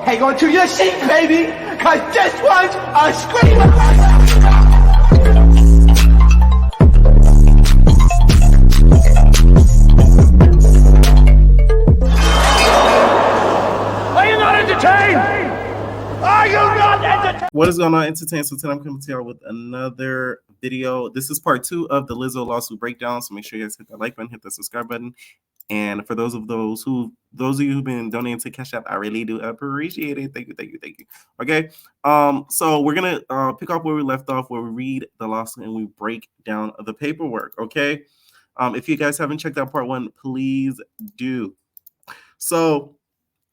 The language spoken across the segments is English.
hang on to your seat, baby, because this one's a screamer. What is going on, Entertain? So today I'm coming to y'all with another video. This is part 2 of the Lizzo lawsuit breakdown. So make sure you guys hit that like button, hit the subscribe button. And for those of you who've been donating to Cash App, I really do appreciate it. Thank you. Okay. So we're gonna pick up where we left off, where we read the lawsuit and we break down the paperwork. Okay. If you guys haven't checked out part 1, please do. So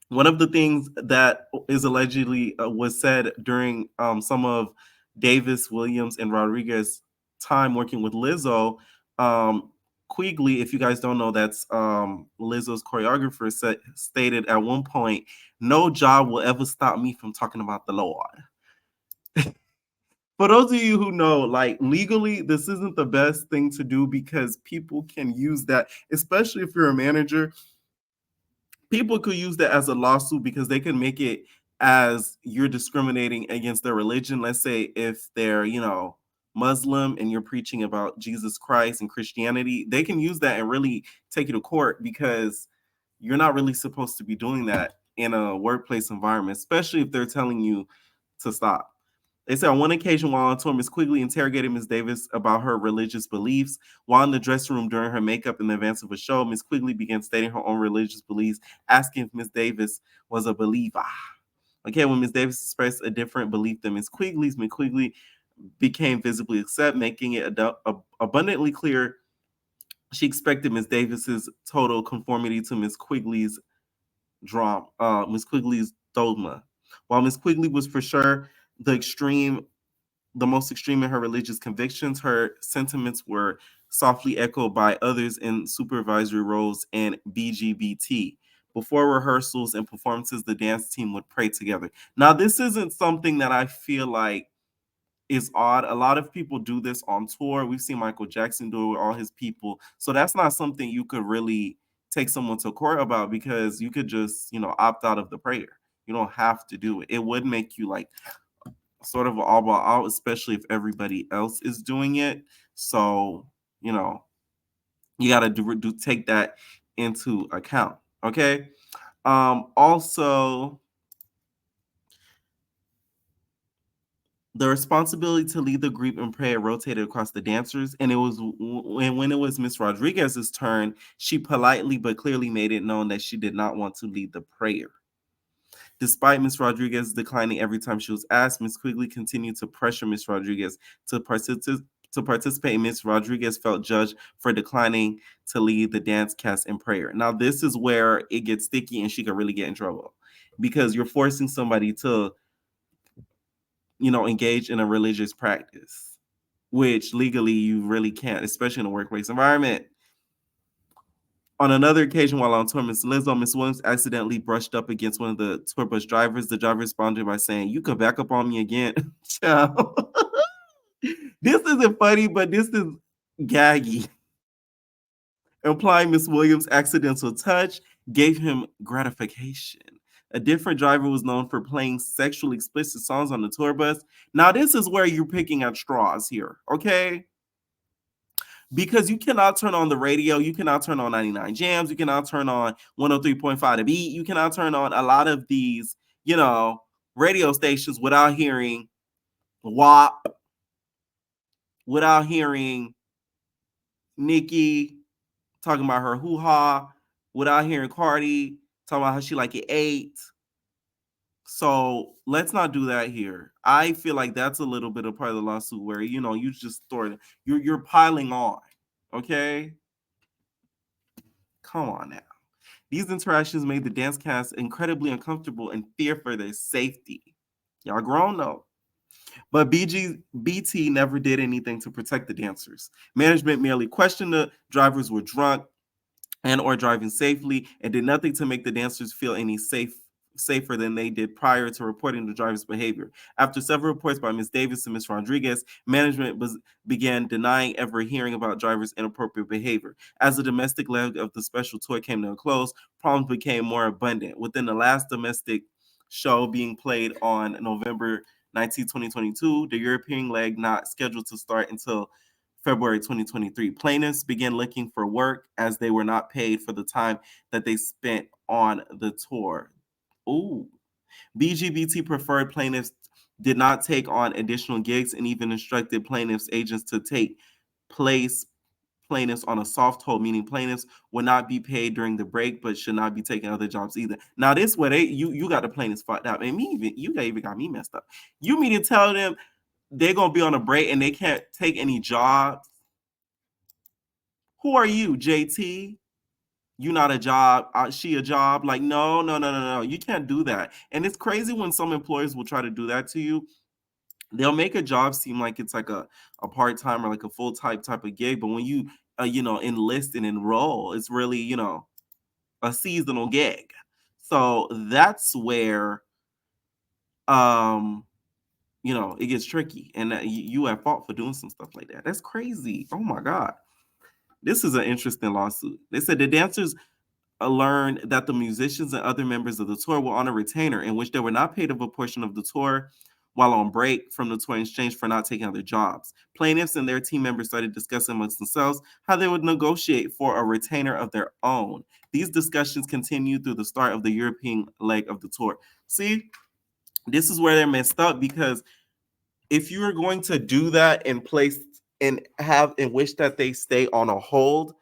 one of the things that is allegedly was said during some of Davis, Williams, and Rodriguez's time working with Lizzo, Quigley, if you guys don't know, that's Lizzo's choreographer, stated at one point, "No job will ever stop me from talking about the Lord." For those of you who know, like, legally, this isn't the best thing to do because people can use that, especially if you're a manager. People could use that as a lawsuit because they can make it as you're discriminating against their religion. Let's say if they're, Muslim and you're preaching about Jesus Christ and Christianity, they can use that and really take you to court because you're not really supposed to be doing that in a workplace environment, especially if they're telling you to stop. They said on one occasion while on tour, Ms. Quigley interrogated Ms. Davis about her religious beliefs. While in the dressing room during her makeup in advance of a show, Ms. Quigley began stating her own religious beliefs, asking if Ms. Davis was a believer. Okay, when Ms. Davis expressed a different belief than Ms. Quigley's, Ms. Quigley became visibly upset, making it abundantly clear she expected Ms. Davis's total conformity to Ms. Quigley's dogma. While Ms. Quigley was for sure the most extreme in her religious convictions, her sentiments were softly echoed by others in supervisory roles and BGBT. Before rehearsals and performances, the dance team would pray together. Now, this isn't something that I feel like is odd. A lot of people do this on tour. We've seen Michael Jackson do it with all his people. So that's not something you could really take someone to court about because you could just, opt out of the prayer. You don't have to do it. It would make you like sort of all ball out, especially if everybody else is doing it. So, you got to take that into account. Okay. Also, the responsibility to lead the group in prayer rotated across the dancers, and when it was Miss Rodriguez's turn, she politely but clearly made it known that she did not want to lead the prayer. Despite Ms. Rodriguez declining every time she was asked, Ms. Quigley continued to pressure Ms. Rodriguez to participate. Ms. Rodriguez felt judged for declining to lead the dance cast in prayer. Now, this is where it gets sticky and she could really get in trouble because you're forcing somebody to, engage in a religious practice, which legally you really can't, especially in a workplace environment. On another occasion, while on tour, Ms. Williams accidentally brushed up against one of the tour bus drivers. The driver responded by saying, "You could back up on me again." This isn't funny, but this is gaggy. Implying Ms. Williams' accidental touch gave him gratification. A different driver was known for playing sexually explicit songs on the tour bus. Now, this is where you're picking at straws here, okay? Because you cannot turn on the radio, you cannot turn on 99 Jams, you cannot turn on 103.5 The Beat, you cannot turn on a lot of these, radio stations without hearing WAP, without hearing Nicki talking about her hoo-ha, without hearing Cardi talking about how she like it 8. So let's not do that here. I feel like that's a little bit of part of the lawsuit where, you just you're piling on. Okay? Come on now. These interactions made the dance cast incredibly uncomfortable and fear for their safety. Y'all grown though. But BT never did anything to protect the dancers. Management merely questioned the drivers were drunk and or driving safely and did nothing to make the dancers feel any safer than they did prior to reporting the driver's behavior. After several reports by Ms. Davis and Ms. Rodriguez, management began denying ever hearing about drivers' inappropriate behavior. As the domestic leg of the special tour came to a close, problems became more abundant. Within the last domestic show being played on November 19, 2022. The European leg not scheduled to start until February 2023. Plaintiffs began looking for work as they were not paid for the time that they spent on the tour. Ooh. BGBT preferred plaintiffs did not take on additional gigs and even instructed plaintiffs' agents to take place plaintiffs on a soft hold, meaning plaintiffs would not be paid during the break, but should not be taking other jobs either. Now, this where you got the plaintiffs fucked up, and me even even got me messed up. You mean to tell them they're gonna be on a break and they can't take any jobs? Who are you, JT? You not a job, she a job. Like, no, no, no, no, no. You can't do that. And it's crazy when some employers will try to do that to you. They'll make a job seem like it's like a part-time or like a full-time type of gig, but when you enlist and enroll, it's really, a seasonal gig. So that's where um it gets tricky, and you at fault for doing some stuff like that. That's crazy. Oh my god. This is an interesting lawsuit. They said the dancers learned that the musicians and other members of the tour were on a retainer in which they were not paid of a portion of the tour while on break from the tour in exchange for not taking other jobs. Plaintiffs and their team members started discussing amongst themselves how they would negotiate for a retainer of their own. These discussions continued through the start of the European leg of the tour. See, this is where they're messed up, because if you are going to do that in place and have and wish that they stay on a hold,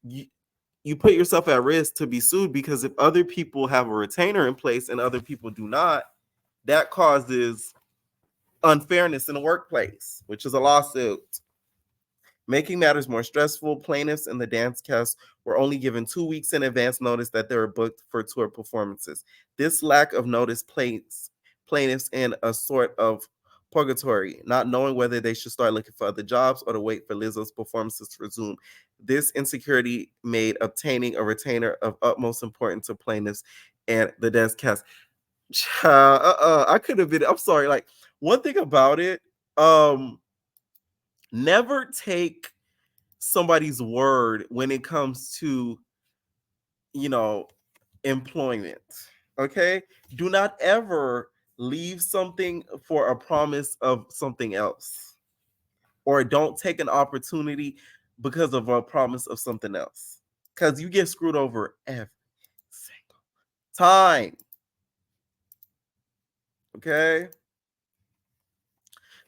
you put yourself at risk to be sued, because if other people have a retainer in place and other people do not, that causes unfairness in the workplace, which is a lawsuit. Making matters more stressful, plaintiffs and the dance cast were only given 2 weeks in advance notice that they were booked for tour performances. This lack of notice placed plaintiffs in a sort of purgatory, not knowing whether they should start looking for other jobs or to wait for Lizzo's performances to resume. This insecurity made obtaining a retainer of utmost importance to plaintiffs and the dance cast. I could have been. I'm sorry. Like, one thing about it, never take somebody's word when it comes to, you know, employment. Okay? Do not ever leave something for a promise of something else, or don't take an opportunity because of a promise of something else, because you get screwed over every single time. Okay?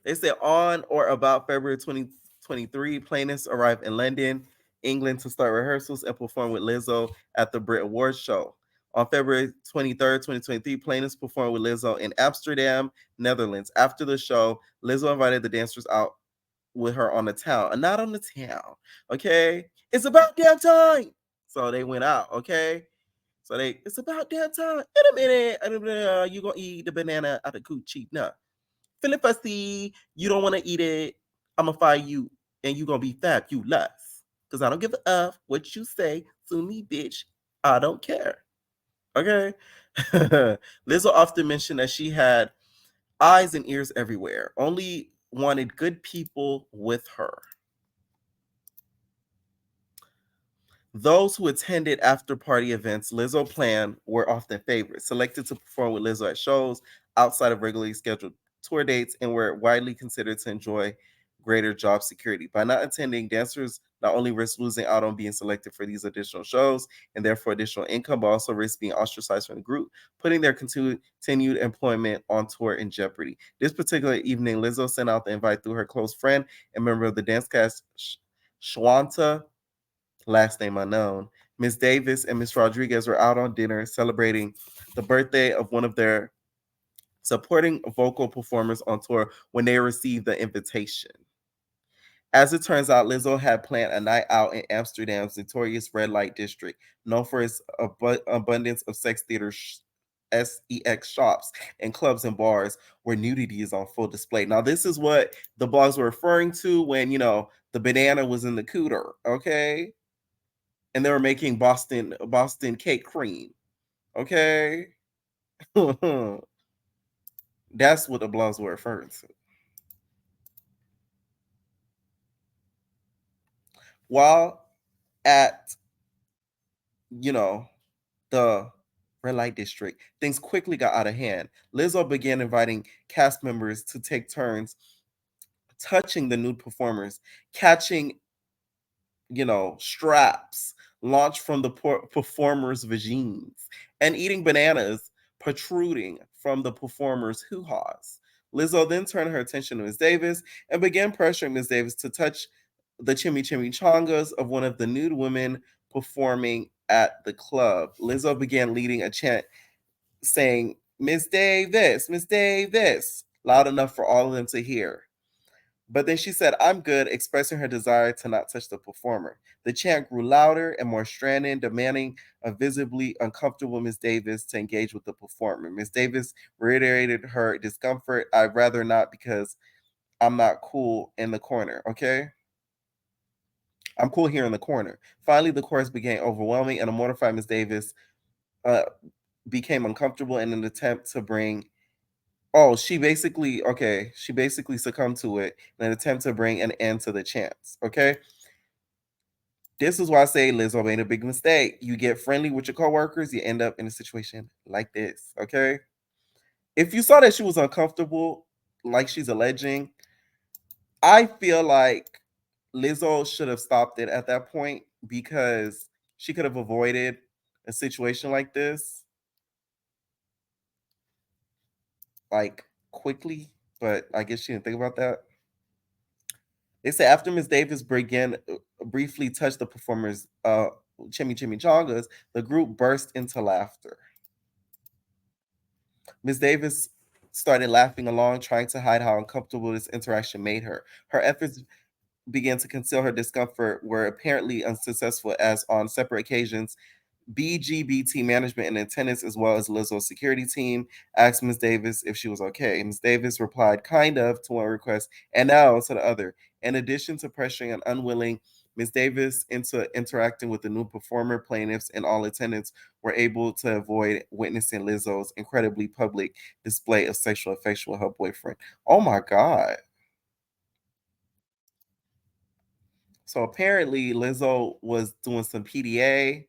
They say on or about February 2023, plaintiffs arrived in London, England to start rehearsals and perform with Lizzo at the Brit Awards show. On February 23rd, 2023, plaintiffs performed with Lizzo in Amsterdam, Netherlands. After the show, Lizzo invited the dancers out with her on the town, and not on the town. Okay? It's about damn time. So they went out, okay? So it's about damn time. In a minute, you gonna eat the banana out of coochie. No. Feeling fussy, you don't want to eat it, I'm gonna fire you, and you gonna be fabulous. Because I don't give a F what you say to me, bitch. I don't care. Okay? Lizzo often mentioned that she had eyes and ears everywhere, only wanted good people with her. Those who attended after-party events Lizzo planned were often favorites, selected to perform with Lizzo at shows outside of regularly scheduled tour dates, and were widely considered to enjoy greater job security. By not attending, dancers not only risk losing out on being selected for these additional shows and therefore additional income, but also risk being ostracized from the group, putting their continued employment on tour in jeopardy. This particular evening, Lizzo sent out the invite through her close friend and member of the dance cast, Shwanta, last name unknown. Miss Davis and Miss Rodriguez were out on dinner celebrating the birthday of one of their supporting vocal performers on tour when they received the invitation. As it turns out, Lizzo had planned a night out in Amsterdam's notorious red light district, known for its abundance of sex theater sex shops and clubs and bars where nudity is on full display. Now, this is what the blogs were referring to when, the banana was in the cooter, okay? And they were making Boston cake cream. Okay. That's what the blogs were referring to. While at, the red light district. Things quickly got out of hand. Lizzo began inviting cast members to take turns touching the nude performers, catching, straps launched from the performers' vagines, and eating bananas protruding from the performers' hoo-haws. Lizzo then turned her attention to Miss Davis and began pressuring Miss Davis to touch the chimichangas of one of the nude women performing at the club. Lizzo began leading a chant saying, Miss Davis, loud enough for all of them to hear. But then she said, I'm good, expressing her desire to not touch the performer. The chant grew louder and more stranded, demanding a visibly uncomfortable Miss Davis to engage with the performer. Miss Davis reiterated her discomfort. I'd rather not because I'm not cool in the corner, okay? I'm cool here in the corner. Finally, the chorus became overwhelming, and a mortified Miss Davis uh, became uncomfortable in an attempt to bring. Oh, she basically succumbed to it in an attempt to bring an end to the chants. Okay. This is why I say Lizzo made a big mistake. You get friendly with your coworkers, you end up in a situation like this. Okay. If you saw that she was uncomfortable, like she's alleging, I feel like Lizzo should have stopped it at that point because she could have avoided a situation like this, like quickly. But I guess she didn't think about that. They say after Miss Davis began briefly touched the performers' chimichangas, the group burst into laughter. Miss Davis started laughing along, trying to hide how uncomfortable this interaction made her. Her efforts began to conceal her discomfort were apparently unsuccessful, as on separate occasions BGBT management and attendance, as well as Lizzo's security team, asked Ms. Davis if she was okay. Ms. Davis replied, kind of, to one request, and no to the other. In addition to pressuring an unwilling Ms. Davis into interacting with the new performer, plaintiffs and all attendants were able to avoid witnessing Lizzo's incredibly public display of sexual affection with her boyfriend. Oh my God. So apparently Lizzo was doing some PDA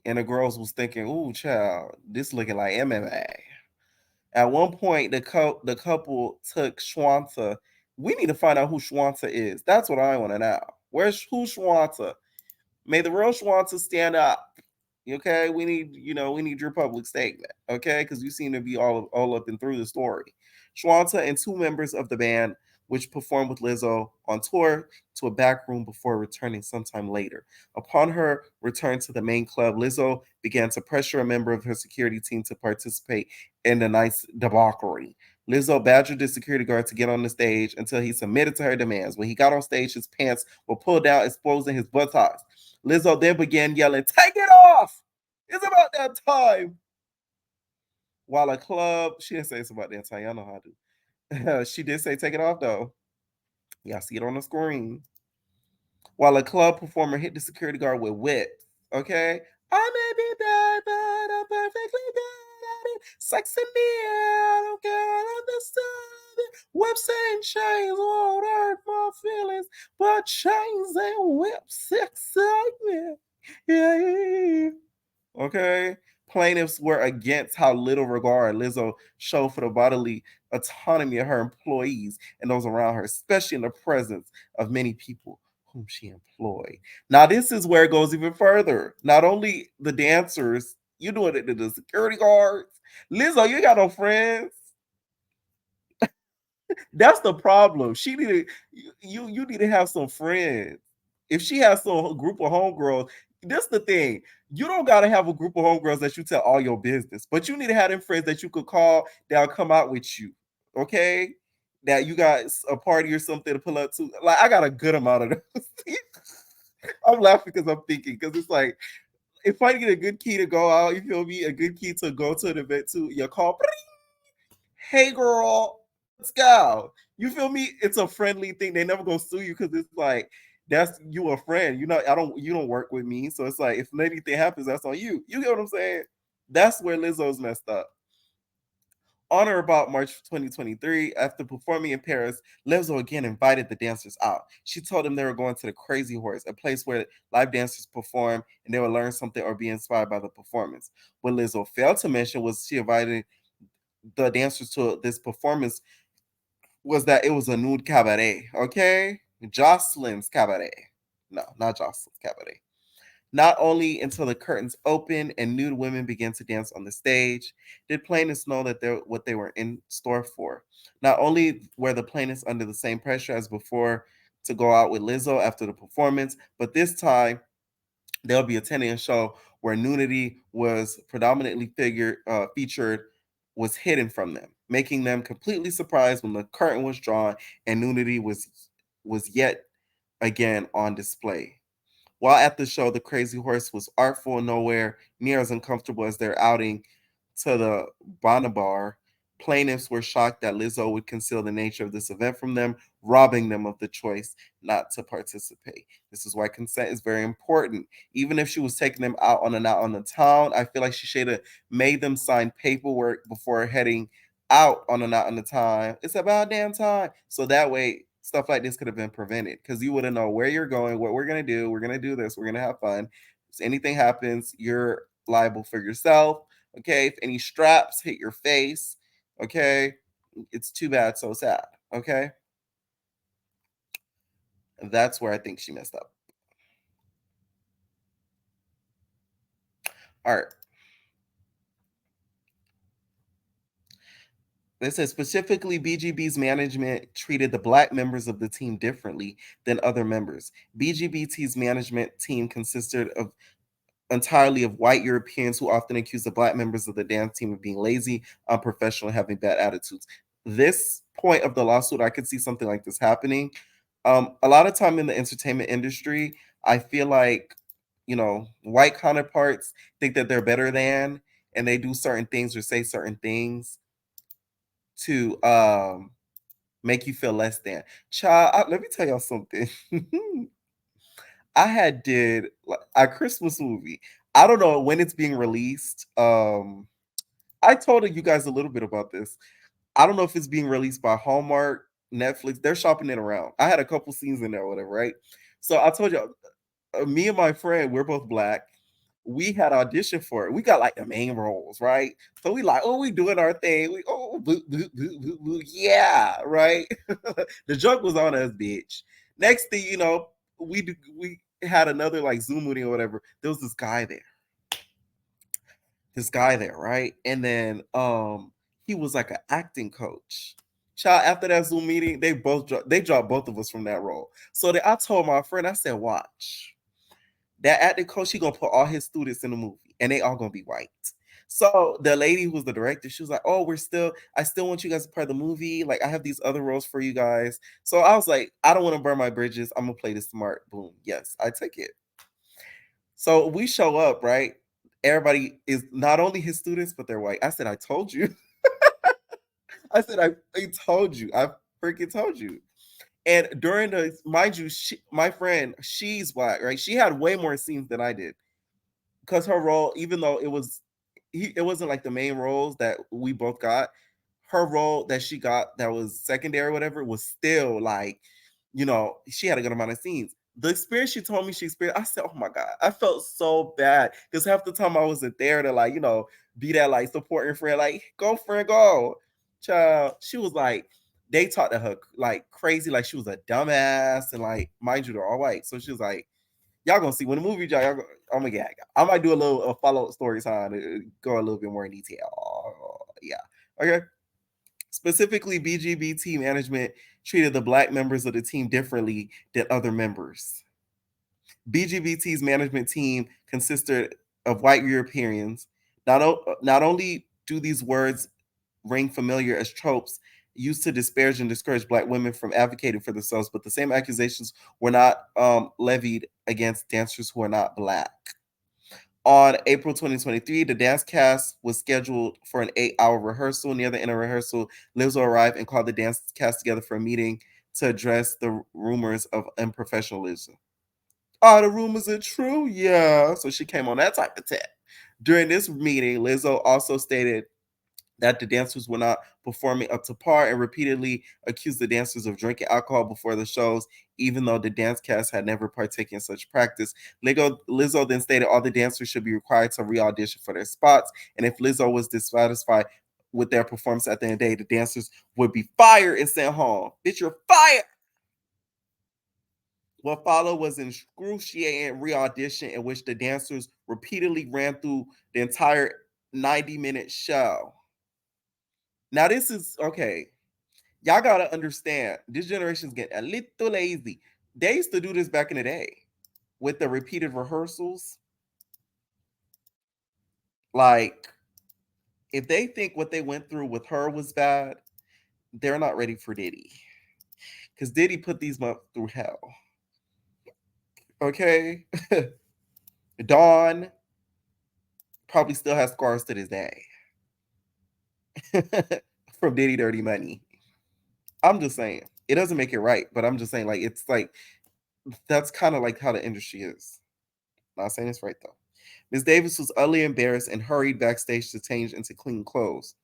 and the girls was thinking, "Ooh, child, this looking like MMA." At one point, the couple took Schwanta. We need to find out who Schwanta is. That's what I want to know. Who's Schwanta? May the real Schwanta stand up. Okay, we need your public statement. Okay, because you seem to be all up and through the story. Schwanta and two members of the band, which performed with Lizzo on tour, to a back room before returning sometime later. Upon her return to the main club, Lizzo began to pressure a member of her security team to participate in the night's debauchery. Lizzo badgered the security guard to get on the stage until he submitted to her demands. When he got on stage, his pants were pulled down, exposing his buttocks. Lizzo then began yelling, "Take it off! It's about that time!" While a club, she didn't say it's about that time. Y'all know how to do. She did say, "Take it off," though. Y'all see it on the screen. While a club performer hit the security guard with whips. Okay? I may be bad, but I'm perfectly good at it. Sex in the air, I don't care, I understand it. Whips and chains won't hurt my feelings, but chains and whips excite me. Yeah. Okay. Plaintiffs were against how little regard Lizzo showed for the bodily autonomy of her employees and those around her, especially in the presence of many people whom she employed. Now, this is where it goes even further. Not only the dancers, you doing it to the security guards. Lizzo, you ain't got no friends. That's the problem. She needed you need to have some friends. If she has some group of homegirls, this the thing. You don't gotta have a group of homegirls that you tell all your business, but you need to have them friends that you could call that'll come out with you. Okay? That you got a party or something to pull up to. Like I got a good amount of those. I'm laughing because I'm thinking because it's like if I get a good key to go out, you feel me? A good key to go to an event too. You call, hey girl, let's go. You feel me? It's a friendly thing. They never gonna sue you because it's like that's you a friend. You don't work with me. So it's like if anything happens, that's on you. You get what I'm saying? That's where Lizzo's messed up. On or about March 2023, after performing in Paris, Lizzo again invited the dancers out. She told them they were going to the Crazy Horse, a place where live dancers perform and they would learn something or be inspired by the performance. What Lizzo failed to mention was she invited the dancers to this performance was that it was a nude cabaret, okay? Jocelyn's cabaret. No, not Jocelyn's cabaret. Not only until the curtains opened and nude women began to dance on the stage did plaintiffs know that what they were in store for. Not only were the plaintiffs under the same pressure as before to go out with Lizzo after the performance, but this time they'll be attending a show where nudity was predominantly featured was hidden from them, making them completely surprised when the curtain was drawn and nudity was yet again on display. While at the show, the Crazy Horse was artful and nowhere near as uncomfortable as their outing to the Bonnabar. Plaintiffs were shocked that Lizzo would conceal the nature of this event from them, robbing them of the choice not to participate. This is why consent is very important. Even if she was taking them out on a night on the town, I feel like she should have made them sign paperwork before heading out on a night on the time. It's about damn time. So that way stuff like this could have been prevented because you wouldn't know where you're going, what we're gonna do. We're gonna do this, we're gonna have fun. If anything happens, you're liable for yourself. Okay. If any straps hit your face, okay, it's too bad, so sad. Okay. That's where I think she messed up. All right. They said specifically BGB's management treated the black members of the team differently than other members. BGBT's management team consisted of entirely of white Europeans who often accuse the black members of the dance team of being lazy, unprofessional, and having bad attitudes. This point of the lawsuit, I could see something like this happening. A lot of time in the entertainment industry, I feel like white counterparts think that they're better than, and they do certain things or say certain things to make you feel less than. Child, let me tell y'all something. I had did like a Christmas movie. I don't know when it's being released. I told you guys a little bit about this. I don't know if it's being released by Hallmark, Netflix. They're shopping it around. I had a couple scenes in there, or whatever, right? So I told you, me and my friend, we're both black. We had auditioned for it. We got like the main roles, right? So we like, oh, we doing our thing. We boo, boo, boo, boo, boo. Yeah, right. The joke was on us, bitch. Next thing you know, we had another like Zoom meeting or whatever. There was this guy there, right? And then he was like an acting coach. Child, after that Zoom meeting, they dropped both of us from that role. So I told my friend, I said, watch. That acting coach, he gonna put all his students in the movie and they all gonna be white. So the lady who was the director, she was like, oh, I still want you guys to part of the movie. Like, I have these other roles for you guys. So I was like, I don't want to burn my bridges. I'm gonna play this smart. Boom. Yes, I take it. So we show up, right? Everybody is not only his students, but they're white. I said, I told you. I said, I told you. I freaking told you. And during mind you, my friend, she's black, right? She had way more scenes than I did because her role, even though it wasn't like the main roles that we both got, her role that she got that was secondary, or whatever, was still like, she had a good amount of scenes. The experience she told me she experienced, I said, oh my God, I felt so bad because half the time I wasn't there to like, be that like supporting friend, like, go friend, go. Child, she was like, they talked to her like crazy, like she was a dumbass, and like, mind you, they're all white. So she was like, y'all gonna see when the movie drop. Oh my God, I might do a follow up story time to go a little bit more in detail. Yeah, okay. Specifically, BGBT management treated the black members of the team differently than other members. BGBT's management team consisted of white Europeans. Not only do these words ring familiar as tropes used to disparage and discourage black women from advocating for themselves, but the same accusations were not levied against dancers who are not black. On April 2023, the dance cast was scheduled for an 8-hour rehearsal. Near the end of rehearsal, Lizzo arrived and called the dance cast together for a meeting to address the rumors of unprofessionalism. Are the rumors are true? Yeah. So she came on that type of tip. During this meeting, Lizzo also stated that the dancers were not performing up to par and repeatedly accused the dancers of drinking alcohol before the shows, even though the dance cast had never partaken in such practice. Lizzo then stated all the dancers should be required to re-audition for their spots, and if Lizzo was dissatisfied with their performance at the end of the day, the dancers would be fired and sent home. Bitch, you're fired! What followed was an excruciating re-audition in which the dancers repeatedly ran through the entire 90-minute show. Now, this is okay. Y'all gotta understand, this generation's getting a little lazy. They used to do this back in the day with the repeated rehearsals. Like, if they think what they went through with her was bad, they're not ready for Diddy. Because Diddy put these months through hell. Okay? Dawn probably still has scars to this day from Diddy Dirty Money. I'm just saying. It doesn't make it right, but I'm just saying, like, it's like, that's kind of like how the industry is. Not saying it's right, though. Ms. Davis was utterly embarrassed and hurried backstage to change into clean clothes.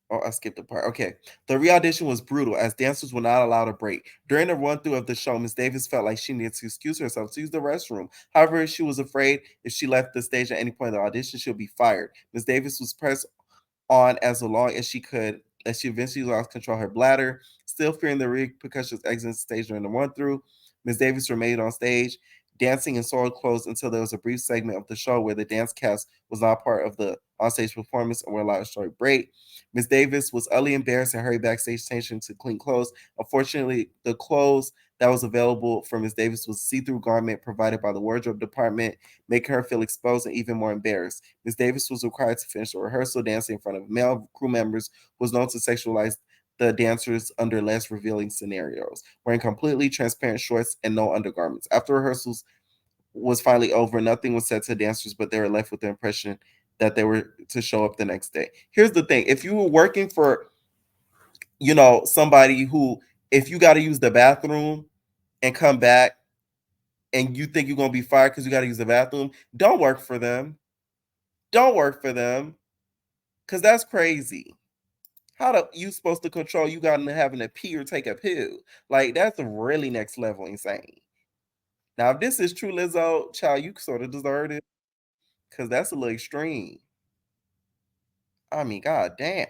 Oh, I skipped a part. Okay. The re-audition was brutal as dancers were not allowed a break. During the run-through of the show, Ms. Davis felt like she needed to excuse herself to use the restroom. However, she was afraid if she left the stage at any point in the audition, she'll be fired. Ms. Davis was pressed on as long as she could, as she eventually lost control of her bladder. Still fearing the repercussions exiting the stage during the run-through, Ms. Davis remained on stage, dancing in soiled clothes until there was a brief segment of the show where the dance cast was not part of the onstage performance and were allowed a short break. Ms. Davis was utterly embarrassed and hurried backstage, changing to clean clothes. Unfortunately, the clothes that was available for Ms. Davis was a see-through garment provided by the wardrobe department, making her feel exposed and even more embarrassed. Ms. Davis was required to finish a rehearsal dancing in front of male crew members who was known to sexualize the dancers under less revealing scenarios, wearing completely transparent shorts and no undergarments. After rehearsals was finally over, nothing was said to the dancers, but they were left with the impression that they were to show up the next day. Here's the thing: if you were working for, somebody who, if you got to use the bathroom and come back and you think you're going to be fired because you got to use the bathroom, don't work for them. Don't work for them because that's crazy. How the you supposed to control you got into having to pee or take a pill? Like, that's really next level insane. Now, if this is true, Lizzo, child, you sort of deserve it because that's a little extreme. I mean, god damn.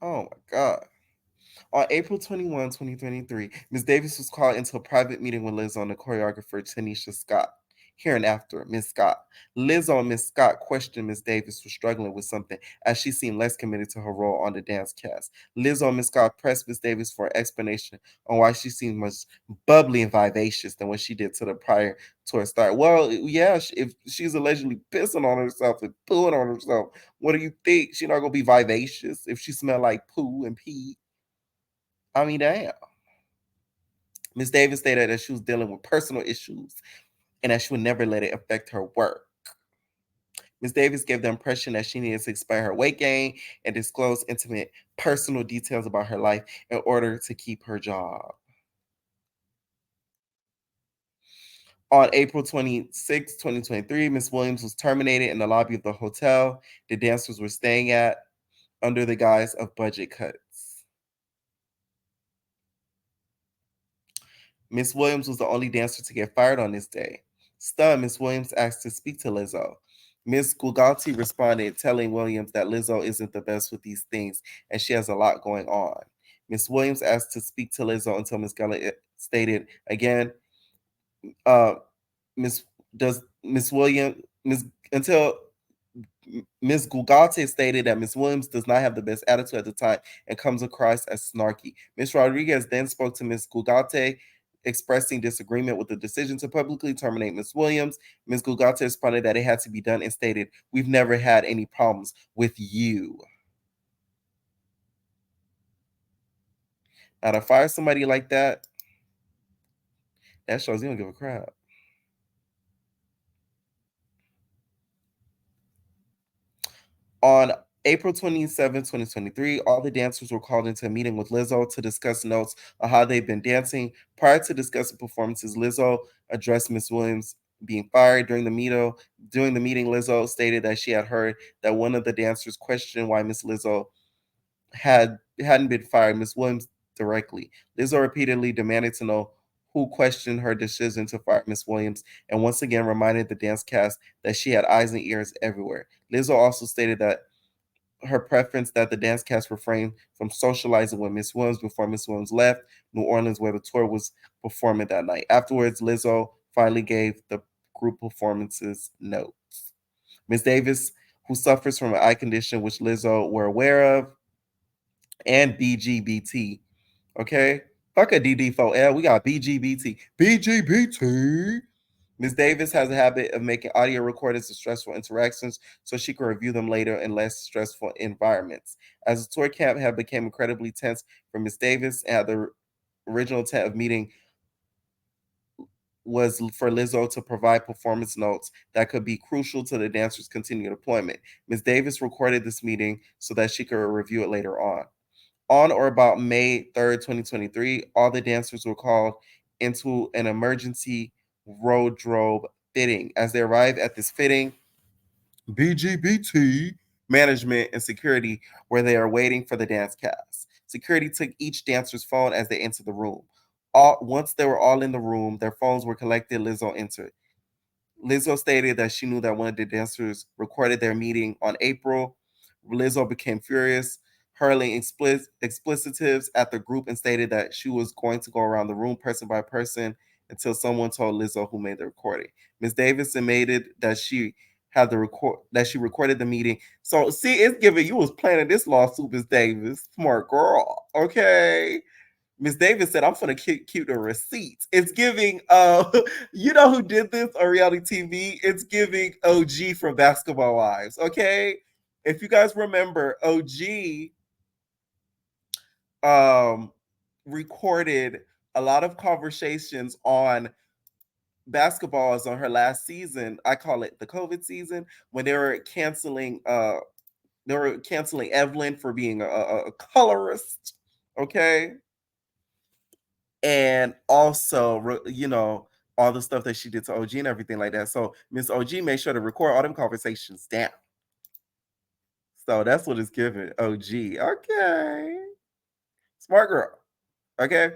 Oh my god. On April 21, 2023, Ms. Davis was called into a private meeting with Lizzo and the choreographer Tanisha Scott. Hereinafter, Ms. Scott. Lizzo and Ms. Scott questioned Ms. Davis for struggling with something as she seemed less committed to her role on the dance cast. Lizzo and Ms. Scott pressed Ms. Davis for an explanation on why she seemed much bubbly and vivacious than what she did to the prior tour start. Well, yeah, if she's allegedly pissing on herself and pooing on herself, what do you think? She's not gonna be vivacious if she smelled like poo and pee. I mean, damn. Miss Davis stated that she was dealing with personal issues and that she would never let it affect her work. Miss Davis gave the impression that she needed to explain her weight gain and disclose intimate personal details about her life in order to keep her job. On April 26, 2023, Miss Williams was terminated in the lobby of the hotel the dancers were staying at under the guise of budget cuts. Miss Williams was the only dancer to get fired on this day. Stunned, Miss Williams asked to speak to Lizzo. Miss Gugalti responded, telling Williams that Lizzo isn't the best with these things and she has a lot going on. Miss Williams asked to speak to Lizzo until Miss Geller stated again, uh, Miss does Miss Williams Miss until Ms. Gugate stated that Ms. Williams does not have the best attitude at the time and comes across as snarky. Ms. Rodriguez then spoke to Ms. Gugate, expressing disagreement with the decision to publicly terminate Ms. Williams. Ms. Gugate responded that it had to be done and stated, "We've never had any problems with you." Now, to fire somebody like that shows you don't give a crap. On April 27, 2023, all the dancers were called into a meeting with Lizzo to discuss notes on how they've been dancing. Prior to discussing performances, Lizzo addressed Miss Williams being fired. During the meeting, Lizzo stated that she had heard that one of the dancers questioned why Miss Lizzo hadn't been fired Miss Williams directly. Lizzo repeatedly demanded to know who questioned her decision to fire Miss Williams, and once again reminded the dance cast that she had eyes and ears everywhere. Lizzo also stated that her preference that the dance cast refrain from socializing with Miss Williams before Miss Williams left New Orleans, where the tour was performing that night. Afterwards, Lizzo finally gave the group performances notes. Miss Davis, who suffers from an eye condition which Lizzo were aware of, and BGBT. Okay? Fuck a DD4L. We got BGBT. BGBT. Ms. Davis has a habit of making audio recordings of stressful interactions so she can review them later in less stressful environments. As the tour camp had become incredibly tense for Ms. Davis, and the original intent of meeting was for Lizzo to provide performance notes that could be crucial to the dancers' continued deployment. Ms. Davis recorded this meeting so that she could review it later on. On or about May 3rd, 2023, all the dancers were called into an emergency wardrobe fitting. As they arrived at this fitting, BGBT management and security where they are waiting for the dance cast. Security took each dancer's phone as they entered the room. Once they were all in the room, their phones were collected. Lizzo entered. Lizzo stated that she knew that one of the dancers recorded their meeting on April. Lizzo became furious, hurling explicitives at the group and stated that she was going to go around the room person by person until someone told Lizzo who made the recording. Ms. Davis admitted that she recorded the meeting. So see, it's giving you was planning this lawsuit, Ms. Davis. Smart girl. Okay. Miss Davis said, I'm gonna keep the receipts. It's giving you know who did this on reality TV? It's giving OG from Basketball Wives. Okay. If you guys remember, OG um recorded a lot of conversations on basketballs on her last season. I call it the COVID season, when they were canceling Evelyn for being a colorist. Okay. And also, all the stuff that she did to OG and everything like that. So Miss OG made sure to record all them conversations down. So that's what it's giving OG. Okay. Smart girl. Okay.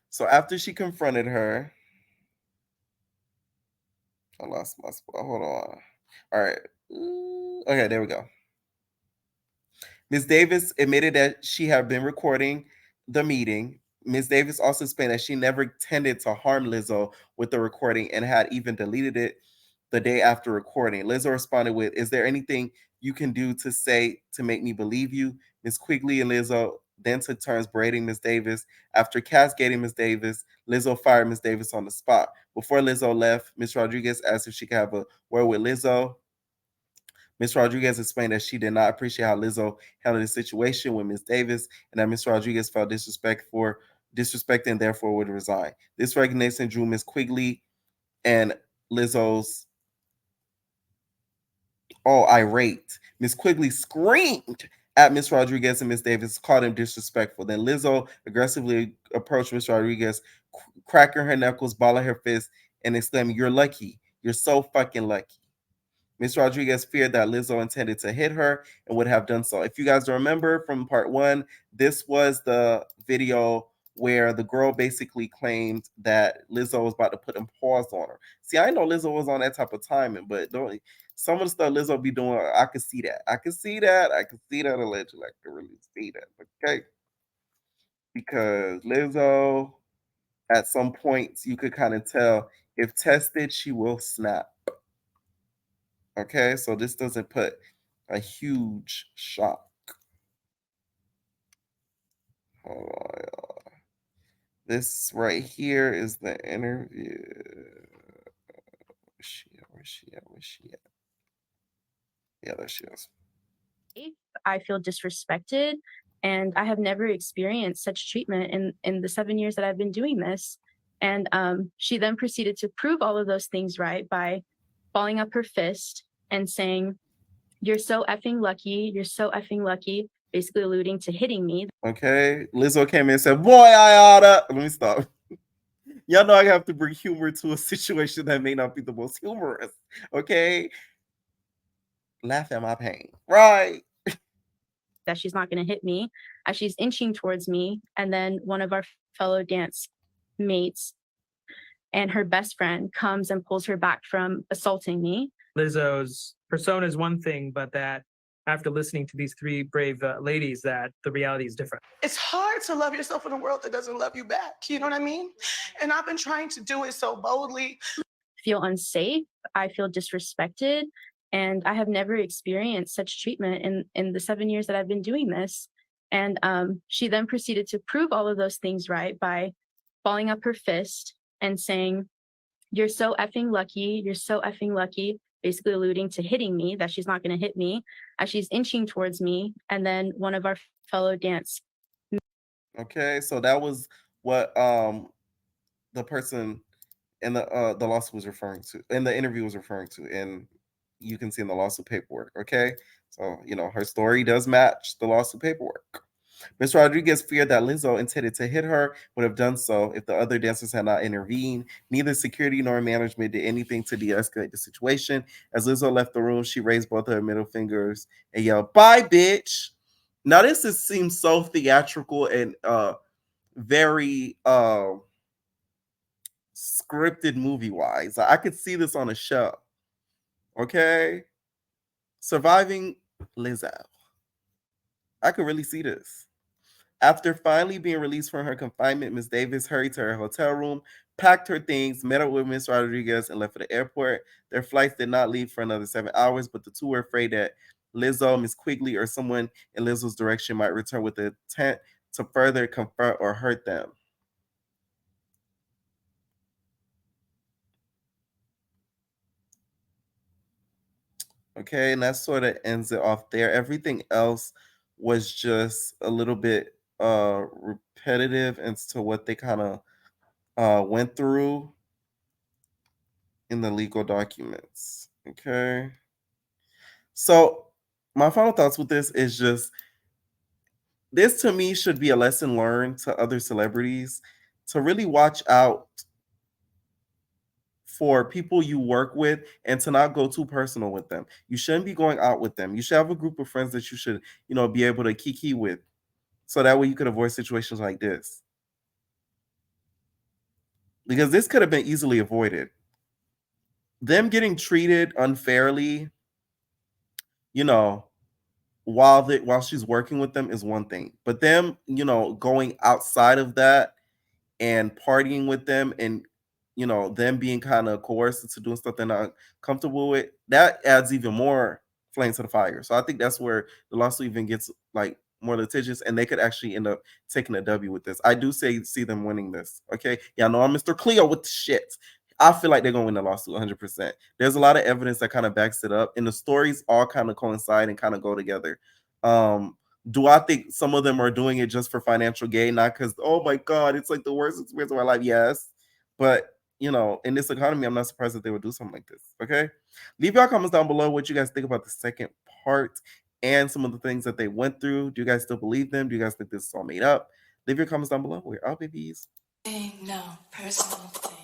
So after she confronted her, I lost my spot. Hold on. All right. Okay, there we go. Ms. Davis admitted that she had been recording the meeting. Ms. Davis also explained that she never intended to harm Lizzo with the recording and had even deleted it the day after recording. Lizzo responded with, "Is there anything you can do to say to make me believe you?" Ms. Quigley and Lizzo then took turns berating Ms. Davis. After cascading Ms. Davis, Lizzo fired Ms. Davis on the spot. Before Lizzo left, Ms. Rodriguez asked if she could have a word with Lizzo. Ms. Rodriguez explained that she did not appreciate how Lizzo handled the situation with Ms. Davis, and that Ms. Rodriguez felt disrespected and therefore would resign. This resignation drew Ms. Quigley and Lizzo's irate. Ms. Quigley screamed at Ms. Rodriguez and Ms. Davis, called him disrespectful. Then Lizzo aggressively approached Ms. Rodriguez, cracking her knuckles, balling her fist, and exclaiming, "You're lucky. You're so fucking lucky." Ms. Rodriguez feared that Lizzo intended to hit her and would have done so. If you guys remember from part one, this was the video where the girl basically claimed that Lizzo was about to put a pause on her. See, I know Lizzo was on that type of timing, but some of the stuff Lizzo be doing, I could see that. I could see that. I could see that allegedly. I could really see that. Okay. Because Lizzo, at some points, you could kind of tell if tested, she will snap. Okay, so this doesn't put a huge shock. Hold on, y'all. This right here is the interview. Where's she at? Where's she at? Where's she at? Yeah, there she is. I feel disrespected, and I have never experienced such treatment in the 7 years that I've been doing this. And she then proceeded to prove all of those things right by balling up her fist and saying, "You're so effing lucky. You're so effing lucky," basically alluding to hitting me. Okay. Lizzo came in and said, "Boy, I oughta." Let me stop. Y'all know I have to bring humor to a situation that may not be the most humorous. Okay. Laugh at my pain. Right. That she's not going to hit me as she's inching towards me. And then one of our fellow dance mates and her best friend comes and pulls her back from assaulting me. Lizzo's persona is one thing, but that after listening to these three brave ladies, that the reality is different. It's hard to love yourself in a world that doesn't love you back. You know what I mean? And I've been trying to do it so boldly. Feel unsafe. I feel disrespected. And I have never experienced such treatment in the 7 years that I've been doing this. And she then proceeded to prove all of those things right by balling up her fist and saying, "You're so effing lucky. You're so effing lucky," basically alluding to hitting me, that she's not going to hit me as she's inching towards me. And then one of our fellow dance. Okay. So that was what the person in the lawsuit was referring to, in the interview was referring to, and you can see in the lawsuit paperwork. Okay. So, her story does match the lawsuit paperwork. Ms. Rodriguez feared that Lizzo intended to hit her, would have done so if the other dancers had not intervened. Neither security nor management did anything to de-escalate the situation. As Lizzo left the room, she raised both her middle fingers and yelled, "Bye, bitch." Now, this seems so theatrical and very scripted movie-wise. I could see this on a show. Okay? Surviving Lizzo. I could really see this. After finally being released from her confinement, Ms. Davis hurried to her hotel room, packed her things, met up with Ms. Rodriguez, and left for the airport. Their flights did not leave for another 7 hours, but the two were afraid that Lizzo, Ms. Quigley, or someone in Lizzo's direction might return with the intent to further confront or hurt them. Okay, and that sort of ends it off there. Everything else was just a little bit repetitive as to what they kind of went through in the legal documents. Okay. So my final thoughts with this is just, this to me should be a lesson learned to other celebrities to really watch out for people you work with and to not go too personal with them. You shouldn't be going out with them. You should have a group of friends that you should, be able to kiki with. So that way you could avoid situations like this. Because this could have been easily avoided. Them getting treated unfairly, while she's working with them is one thing. But them, going outside of that and partying with them and them being kind of coerced into doing stuff they're not comfortable with, that adds even more flame to the fire. So I think that's where the lawsuit even gets like more litigious, and they could actually end up taking a W with this. I do see them winning this. Okay. Yeah, I know I'm Mr. Cleo with the shit. I feel like they're going to win the lawsuit 100%. There's a lot of evidence that kind of backs it up, and the stories all kind of coincide and kind of go together. Do I think some of them are doing it just for financial gain? Not because, oh my God, it's like the worst experience of my life. Yes. But, in this economy, I'm not surprised that they would do something like this. Okay. Leave your comments down below what you guys think about the second part and some of the things that they went through. Do you guys still believe them? Do you guys think this is all made up? Leave your comments down below. We're out, babies. No personal thing.